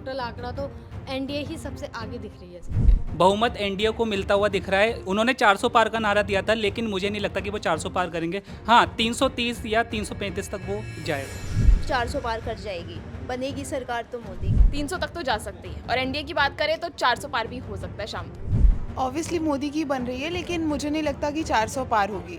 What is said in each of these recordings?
Total आंकड़ा तो NDA ही सबसे आगे दिख रही है। बहुमत एनडीए को मिलता हुआ दिख रहा है। उन्होंने 400 पार का नारा दिया था, लेकिन मुझे नहीं लगता कि वो 400 पार करेंगे। हाँ, 330 या 335 तक वो जाएगा। 400 पार कर जाएगी, बनेगी सरकार तो मोदी की। 300 तक तो जा सकती है और एनडीए की बात करें तो 400 पार भी हो सकता है शाम तक। ऑब्वियसली मोदी की बन रही है, लेकिन मुझे नहीं लगता कि 400 पार होगी।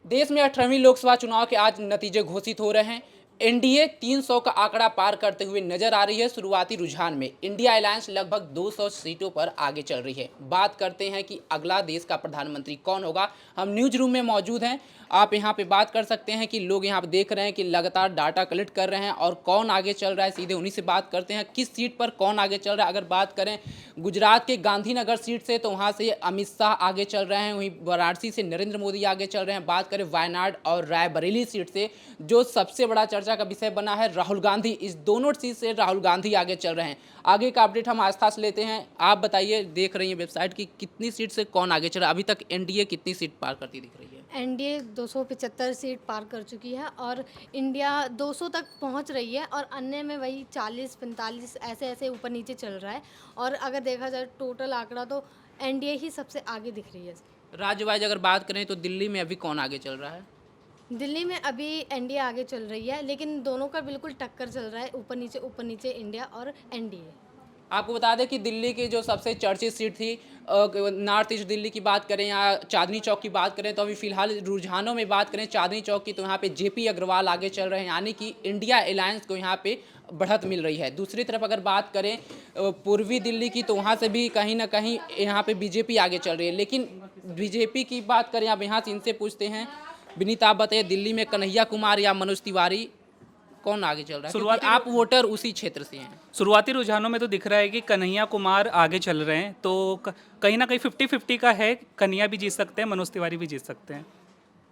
देश में 18वीं लोकसभा चुनाव के आज नतीजे घोषित हो रहे हैं। एनडीए 300 का आंकड़ा पार करते हुए नजर आ रही है। शुरुआती रुझान में इंडिया अलायंस लगभग 200 सीटों पर आगे चल रही है। बात करते हैं कि अगला देश का प्रधानमंत्री कौन होगा। हम न्यूज रूम में मौजूद हैं, आप यहां पे बात कर सकते हैं कि लोग यहां पे देख रहे हैं कि लगातार डाटा कलेक्ट कर रहे हैं और कौन आगे चल रहा है। सीधे उन्हीं से बात करते हैं, किस सीट पर कौन आगे चल रहा है। अगर बात करें गुजरात के गांधीनगर सीट से तो वहां से अमित शाह आगे चल रहे हैं, वहीं वाराणसी से नरेंद्र मोदी आगे चल रहे हैं। बात करें वायनाड और रायबरेली सीट से, जो सबसे बड़ा चर्चा का विषय बना है, राहुल गांधी, इस दोनों सीट से राहुल गांधी आगे चल रहे हैं। आगे का अपडेट हम आस्था से लेते हैं। आप बताइए, देख रही हैं वेबसाइट की, कितनी सीट से कौन आगे चल रहा है। अभी तक एनडीए कितनी सीट पार करती दिख रही है? एनडीए 275 सीट पार कर चुकी है और इंडिया 200 तक पहुंच रही है और अन्य में वही 40-45 ऐसे ऐसे ऊपर नीचे चल रहा है। और अगर देखा जाए टोटल आंकड़ा तो एनडीए ही सबसे आगे दिख रही है। राज्य वाइज अगर बात करें तो दिल्ली में अभी कौन आगे चल रहा है? दिल्ली में अभी एनडीए आगे चल रही है, लेकिन दोनों का बिल्कुल टक्कर चल रहा है, ऊपर नीचे इंडिया और एनडीए। आपको बता दें कि दिल्ली की जो सबसे चर्चित सीट थी, नॉर्थ ईस्ट दिल्ली की बात करें या चांदनी चौक की बात करें, तो अभी फिलहाल रुझानों में बात करें चांदनी चौक की, तो यहाँ पे जेपी अग्रवाल आगे चल रहे हैं, यानी कि इंडिया अलायंस को यहाँ पे बढ़त मिल रही है। दूसरी तरफ अगर बात करें पूर्वी दिल्ली की, तो वहाँ से भी कहीं ना कहीं यहाँ पे बीजेपी आगे चल रही है। लेकिन बीजेपी की बात करें, आप यहाँ से इनसे पूछते हैं, विनीता, आप बताइए, दिल्ली में कन्हैया कुमार या मनोज तिवारी, कौन आगे चल रहा है? क्योंकि आप वोटर उसी क्षेत्र से हैं। शुरुआती रुझानों में तो दिख रहा है कि कन्हैया कुमार आगे चल रहे हैं, तो कहीं ना कहीं 50-50 का है। कन्हैया भी जीत सकते हैं, मनोज तिवारी भी जीत सकते हैं,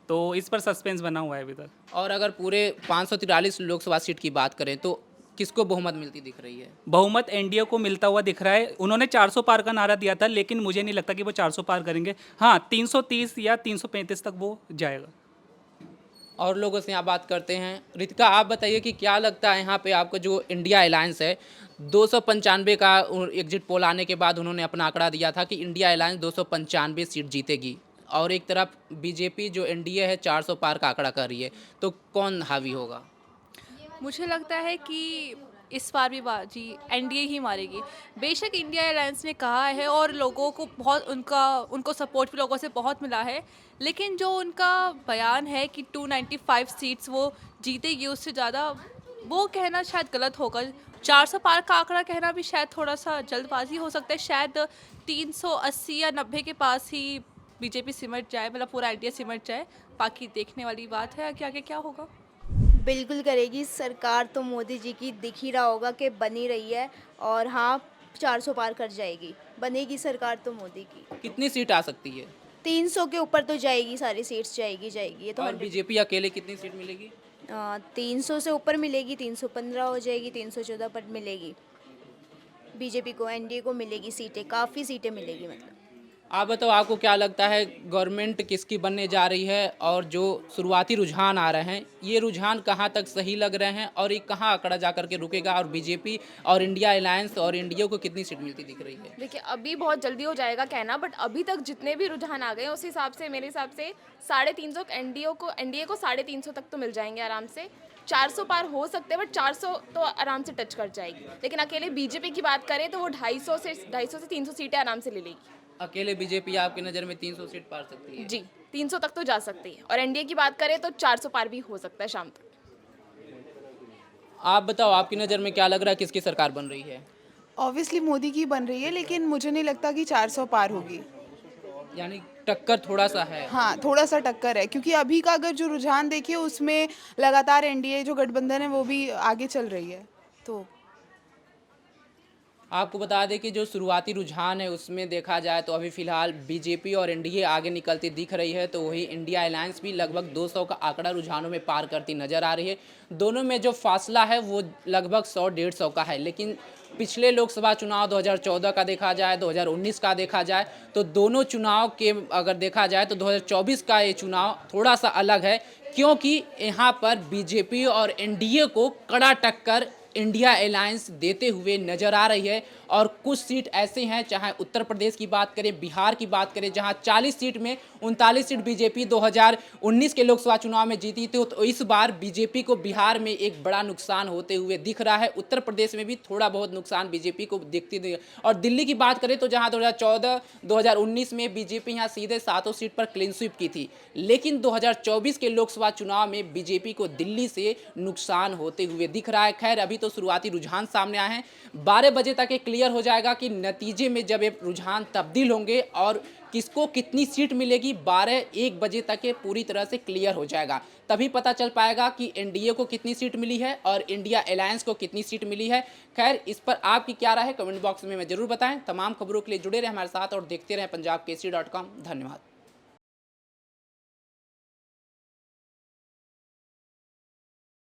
तो इस पर सस्पेंस बना हुआ है अभी तक। और अगर पूरे 543 लोकसभा सीट की बात करें तो किसको बहुमत मिलती दिख रही है? बहुमत एनडीए को मिलता हुआ दिख रहा है। उन्होंने 400 पार का नारा दिया था, लेकिन मुझे नहीं लगता कि वो 400 पार करेंगे। हाँ, 330 या 335 तक वो जाएगा। और लोगों से यहाँ बात करते हैं। रितिका, आप बताइए कि क्या लगता है यहाँ पे आपको, जो इंडिया अलायंस है, 295 का एग्जिट पोल आने के बाद उन्होंने अपना आंकड़ा दिया था कि इंडिया अलायंस 295 सीट जीतेगी, और एक तरफ बीजेपी जो एनडीए है 400 पार का आंकड़ा कर रही है, तो कौन हावी होगा? मुझे लगता है कि इस बार भी बाजी एनडीए ही मारेगी। बेशक इंडिया अलायंस ने कहा है और लोगों को बहुत उनको सपोर्ट भी लोगों से बहुत मिला है, लेकिन जो उनका बयान है कि 295 सीट्स वो जीतेगी, उससे ज़्यादा वो कहना शायद गलत होगा। 400 पार का आंकड़ा कहना भी शायद थोड़ा सा जल्दबाजी हो सकता है। शायद 380 या 90 के पास ही बीजेपी सिमट जाए, मतलब पूरा एनडीए सिमट जाए। बाकी देखने वाली बात है कि आगे क्या होगा। बिल्कुल करेगी सरकार तो मोदी जी की, दिख ही रहा होगा कि बनी रही है। और हाँ, 400 पार कर जाएगी, बनेगी सरकार तो मोदी की। कितनी सीट आ सकती है? 300 के ऊपर तो जाएगी, सारी सीट्स जाएगी ये तो और बीजेपी अकेले कितनी सीट मिलेगी? 300 से ऊपर मिलेगी, 315 हो जाएगी, 314 पर मिलेगी बीजेपी को। एनडीए को मिलेगी सीटें, काफ़ी सीटें मिलेगी। मतलब आप बताओ, आपको क्या लगता है गवर्नमेंट किसकी बनने जा रही है? और जो शुरुआती रुझान आ रहे हैं, ये रुझान कहाँ तक सही लग रहे हैं और ये कहाँ आंकड़ा जा करके रुकेगा? और बीजेपी और इंडिया अलायंस और एनडीए को कितनी सीट मिलती दिख रही है? देखिए, अभी बहुत जल्दी हो जाएगा कहना, बट अभी तक जितने भी रुझान आ गए उस हिसाब से, मेरे हिसाब से 350 एनडीए को 350 तक तो मिल जाएंगे आराम से। 400 पार हो सकते हैं, बट 400 तो आराम से टच कर जाएगी। लेकिन अकेले बीजेपी की बात करें तो वो 250 से 300 सीटें आराम से ले लेगी। अकेले बीजेपी आपकी नज़र में 300 सीट पार सकती है? जी, 300 तक तो जा सकती है। और एनडीए की बात करें तो 400 पार भी हो सकता है शाम तक। आप बताओ, आपकी नज़र में क्या लग रहा है, किसकी सरकार बन रही है? ऑब्वियसली मोदी की बन रही है, लेकिन मुझे नहीं लगता कि 400 पार होगी। यानी टक्कर थोड़ा सा है? हाँ, थोड़ा सा टक्कर है, क्योंकि अभी का अगर जो रुझान देखिए उसमें लगातार एनडीए जो गठबंधन है वो भी आगे चल रही है। तो आपको बता दें कि जो शुरुआती रुझान है उसमें देखा जाए तो अभी फ़िलहाल बीजेपी और एनडीए आगे निकलती दिख रही है, तो वही इंडिया अलायंस भी लगभग 200 का आंकड़ा रुझानों में पार करती नज़र आ रही है। दोनों में जो फासला है वो लगभग 100-150 का है, लेकिन पिछले लोकसभा चुनाव 2014 का देखा जाए, 2019 का देखा जाए, तो दोनों चुनाव के अगर देखा जाए तो 2024 का ये चुनाव थोड़ा सा अलग है, क्योंकि यहाँ पर बीजेपी और एनडीए को कड़ा टक्कर इंडिया अलायंस देते हुए नज़र आ रही है। और कुछ सीट ऐसे हैं, चाहे उत्तर प्रदेश की बात करें, बिहार की बात करें, जहां 40 सीट में 39 सीट बीजेपी 2019 के लोकसभा चुनाव में जीती थी, तो इस बार बीजेपी को बिहार में एक बड़ा नुकसान होते हुए दिख रहा है। उत्तर प्रदेश में भी थोड़ा बहुत नुकसान बीजेपी को दिखती। और दिल्ली की बात करें तो जहां 2014-2019 में बीजेपी यहाँ सीधे 7 सीट पर क्लीन स्वीप की थी, लेकिन 2024 के लोकसभा चुनाव में बीजेपी को दिल्ली से नुकसान होते हुए दिख रहा है। खैर, अभी तो शुरुआती रुझान सामने आए हैं, 12 बजे तक ये क्लियर हो जाएगा कि नतीजे में जब ये रुझान तब्दील होंगे और किसको कितनी सीट मिलेगी, 12-1 बजे तक ये पूरी तरह से क्लियर हो जाएगा। तभी पता चल पाएगा कि एनडीए को कितनी सीट मिली है और इंडिया अलायंस को कितनी सीट मिली है। खैर, इस पर आपकी क्या राय है कमेंट बॉक्स में जरूर बताएं। तमाम खबरों के लिए जुड़े रहें हमारे साथ और देखते रहें पंजाब केसरी.com। धन्यवाद।